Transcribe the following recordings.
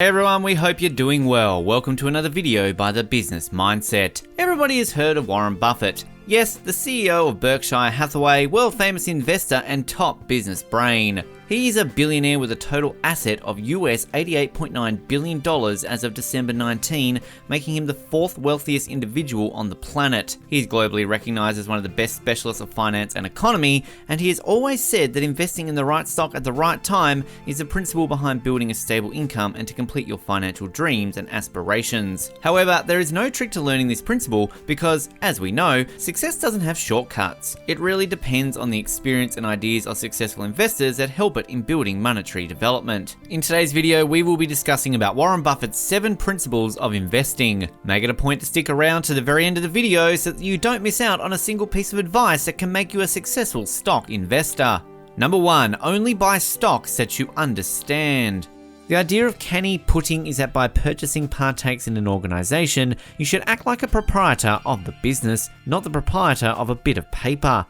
Hey everyone, we hope you're doing well. Welcome to another video by the Business Mindset. Everybody has heard of Warren Buffett. Yes, the CEO of Berkshire Hathaway, world famous investor and top business brain. He is a billionaire with a total asset of US $88.9 billion as of December 19, making him the fourth wealthiest individual on the planet. He is globally recognized as one of the best specialists of finance and economy, and he has always said that investing in the right stock at the right time is the principle behind building a stable income and to complete your financial dreams and aspirations. However, there is no trick to learning this principle because, as we know, success doesn't have shortcuts. It really depends on the experience and ideas of successful investors that help it in building monetary development. In today's video, we will be discussing about Warren Buffett's 7 principles of investing. Make it a point to stick around to the very end of the video so that you don't miss out on a single piece of advice that can make you a successful stock investor. Number 1, only buy stocks that you understand. The idea of canny putting is that by purchasing partakes in an organization, you should act like a proprietor of the business, not the proprietor of a bit of paper.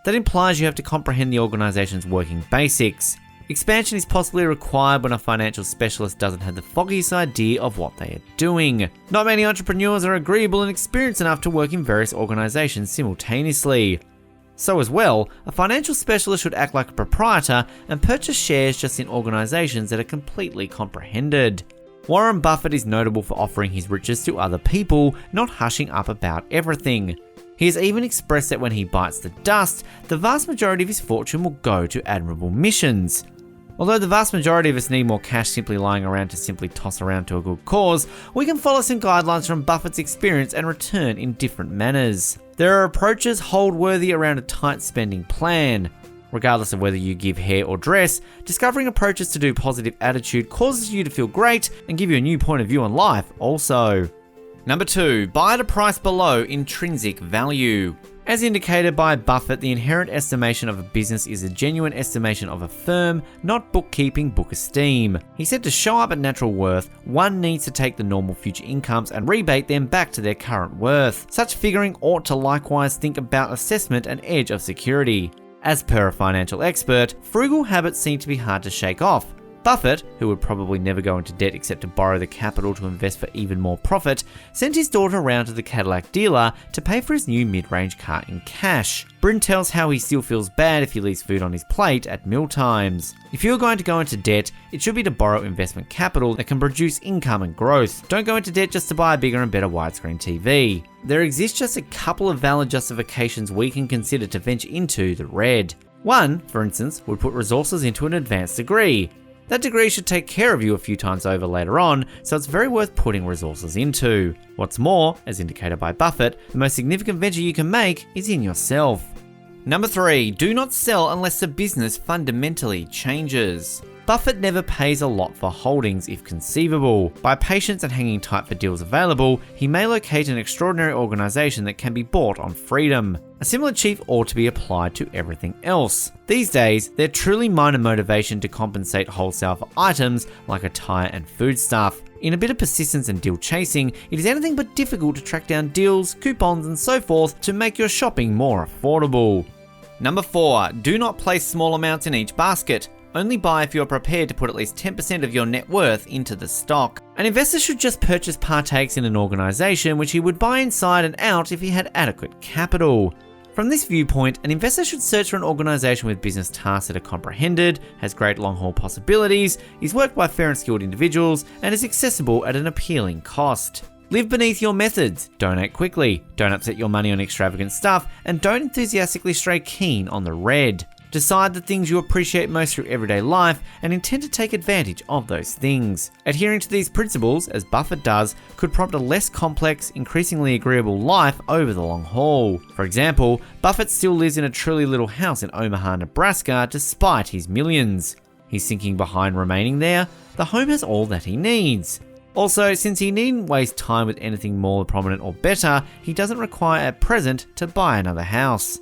That implies you have to comprehend the organization's working basics. Expansion is possibly required when a financial specialist doesn't have the foggiest idea of what they are doing. Not many entrepreneurs are agreeable and experienced enough to work in various organizations simultaneously. So as well, a financial specialist should act like a proprietor and purchase shares just in organizations that are completely comprehended. Warren Buffett is notable for offering his riches to other people, not hushing up about everything. He has even expressed that when he bites the dust, the vast majority of his fortune will go to admirable missions. Although the vast majority of us need more cash simply lying around to simply toss around to a good cause, we can follow some guidelines from Buffett's experience and return in different manners. There are approaches hold worthy around a tight spending plan. Regardless of whether you give hair or dress, discovering approaches to do positive attitude causes you to feel great and give you a new point of view on life also. Number 2, buy at a price below intrinsic value. As indicated by Buffett, the inherent estimation of a business is a genuine estimation of a firm, not bookkeeping book esteem. He said to show up at natural worth, one needs to take the normal future incomes and rebate them back to their current worth. Such figuring ought to likewise think about assessment and edge of security. As per a financial expert, frugal habits seem to be hard to shake off. Buffett, who would probably never go into debt except to borrow the capital to invest for even more profit, sent his daughter around to the Cadillac dealer to pay for his new mid-range car in cash. Bryn tells how he still feels bad if he leaves food on his plate at mealtimes. If you're going to go into debt, it should be to borrow investment capital that can produce income and growth. Don't go into debt just to buy a bigger and better widescreen TV. There exists just a couple of valid justifications we can consider to venture into the red. One, for instance, would put resources into an advanced degree. That degree should take care of you a few times over later on, so it's very worth putting resources into. What's more, as indicated by Buffett, the most significant venture you can make is in yourself. Number 3, do not sell unless the business fundamentally changes. Buffett never pays a lot for holdings if conceivable. By patience and hanging tight for deals available, he may locate an extraordinary organization that can be bought on freedom. A similar chief ought to be applied to everything else. These days, they're truly minor motivation to compensate wholesale for items like attire and foodstuff. In a bit of persistence and deal chasing, it is anything but difficult to track down deals, coupons and so forth to make your shopping more affordable. Number 4, do not place small amounts in each basket. Only buy if you're prepared to put at least 10% of your net worth into the stock. An investor should just purchase partakes in an organization which he would buy inside and out if he had adequate capital. From this viewpoint, an investor should search for an organization with business tasks that are comprehended, has great long-haul possibilities, is worked by fair and skilled individuals, and is accessible at an appealing cost. Live beneath your methods, donate quickly, don't upset your money on extravagant stuff, and don't enthusiastically stray keen on the red. Decide the things you appreciate most through everyday life and intend to take advantage of those things. Adhering to these principles, as Buffett does, could prompt a less complex, increasingly agreeable life over the long haul. For example, Buffett still lives in a truly little house in Omaha, Nebraska, despite his millions. He's thinking behind remaining there, the home has all that he needs. Also, since he needn't waste time with anything more prominent or better, he doesn't require at present to buy another house.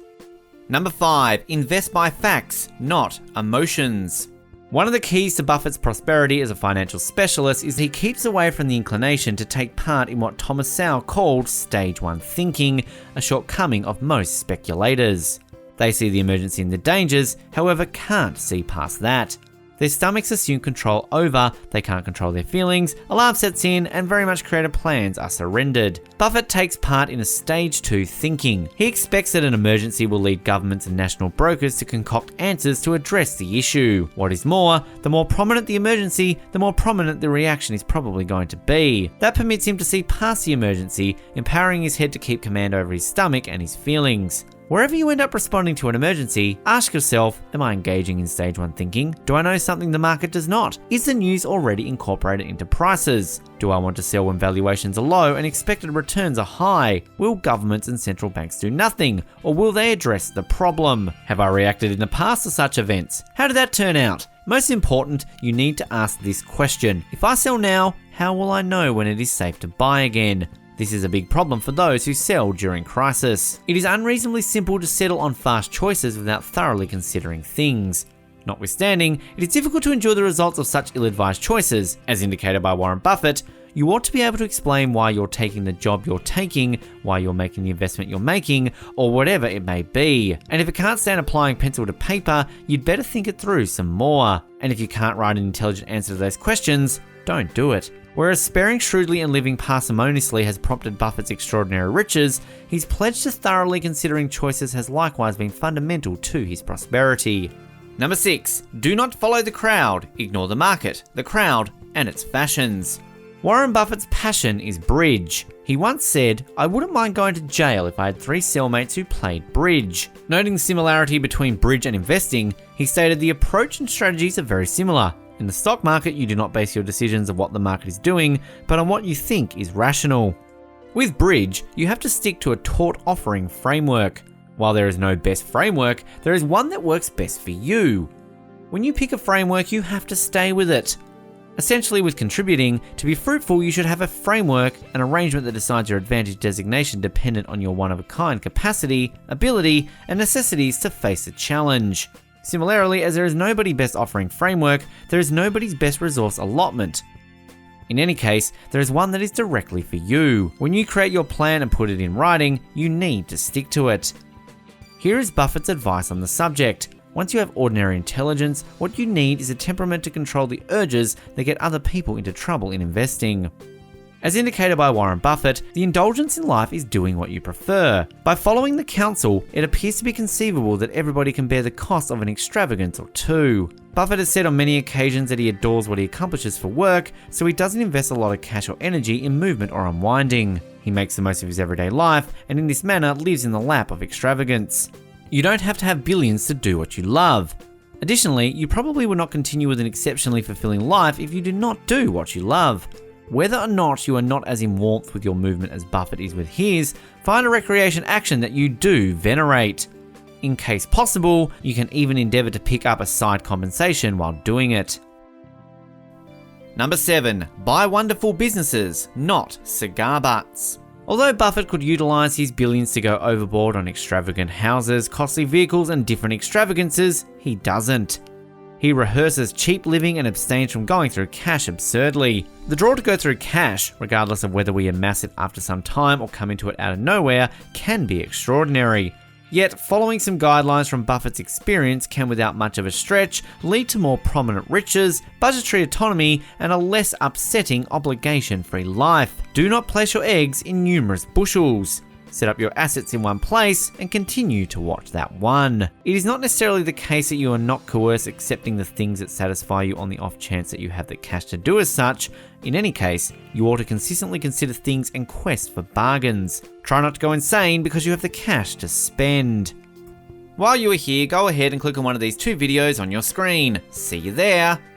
Number 5, invest by facts, not emotions. One of the keys to Buffett's prosperity as a financial specialist is he keeps away from the inclination to take part in what Thomas Sowell called stage 1 thinking, a shortcoming of most speculators. They see the emergency and the dangers, however can't see past that. Their stomachs assume control over, they can't control their feelings, alarm sets in, and very much creative plans are surrendered. Buffett takes part in a stage 2 thinking. He expects that an emergency will lead governments and national brokers to concoct answers to address the issue. What is more, the more prominent the emergency, the more prominent the reaction is probably going to be. That permits him to see past the emergency, empowering his head to keep command over his stomach and his feelings. Wherever you end up responding to an emergency, ask yourself, am I engaging in stage 1 thinking? Do I know something the market does not? Is the news already incorporated into prices? Do I want to sell when valuations are low and expected returns are high? Will governments and central banks do nothing? Or will they address the problem? Have I reacted in the past to such events? How did that turn out? Most important, you need to ask this question. If I sell now, how will I know when it is safe to buy again? This is a big problem for those who sell during crisis. It is unreasonably simple to settle on fast choices without thoroughly considering things. Notwithstanding, it is difficult to endure the results of such ill-advised choices. As indicated by Warren Buffett, you ought to be able to explain why you're taking the job you're taking, why you're making the investment you're making, or whatever it may be. And if it can't stand applying pencil to paper, you'd better think it through some more. And if you can't write an intelligent answer to those questions, don't do it. Whereas sparing shrewdly and living parsimoniously has prompted Buffett's extraordinary riches, his pledge to thoroughly considering choices has likewise been fundamental to his prosperity. Number 6. Do not follow the crowd. Ignore the market, the crowd, and its fashions. Warren Buffett's passion is bridge. He once said, I wouldn't mind going to jail if I had 3 cellmates who played bridge. Noting the similarity between bridge and investing, he stated the approach and strategies are very similar. In the stock market, you do not base your decisions on what the market is doing, but on what you think is rational. With bridge, you have to stick to a taught offering framework. While there is no best framework, there is one that works best for you. When you pick a framework, you have to stay with it. Essentially, with contributing, to be fruitful, you should have a framework, an arrangement that decides your advantage designation dependent on your one-of-a-kind capacity, ability, and necessities to face a challenge. Similarly, as there is nobody's best offering framework, there is nobody's best resource allotment. In any case, there is one that is directly for you. When you create your plan and put it in writing, you need to stick to it. Here is Buffett's advice on the subject. Once you have ordinary intelligence, what you need is a temperament to control the urges that get other people into trouble in investing. As indicated by Warren Buffett, the indulgence in life is doing what you prefer. By following the counsel, it appears to be conceivable that everybody can bear the cost of an extravagance or two. Buffett has said on many occasions that he adores what he accomplishes for work, so he doesn't invest a lot of cash or energy in movement or unwinding. He makes the most of his everyday life, and in this manner lives in the lap of extravagance. You don't have to have billions to do what you love. Additionally, you probably will not continue with an exceptionally fulfilling life if you do not do what you love. Whether or not you are not as in warmth with your movement as Buffett is with his, find a recreation action that you do venerate. In case possible, you can even endeavor to pick up a side compensation while doing it. Number 7. Buy wonderful businesses, not cigar butts. Although Buffett could utilize his billions to go overboard on extravagant houses, costly vehicles, and different extravagances, he doesn't. He rehearses cheap living and abstains from going through cash absurdly. The draw to go through cash, regardless of whether we amass it after some time or come into it out of nowhere, can be extraordinary. Yet, following some guidelines from Buffett's experience can, without much of a stretch, lead to more prominent riches, budgetary autonomy, and a less upsetting obligation-free life. Do not place your eggs in numerous bushels. Set up your assets in one place and continue to watch that one. It is not necessarily the case that you are not coerced accepting the things that satisfy you on the off chance that you have the cash to do as such. In any case, you ought to consistently consider things and quest for bargains. Try not to go insane because you have the cash to spend. While you are here, go ahead and click on one of these 2 videos on your screen. See you there.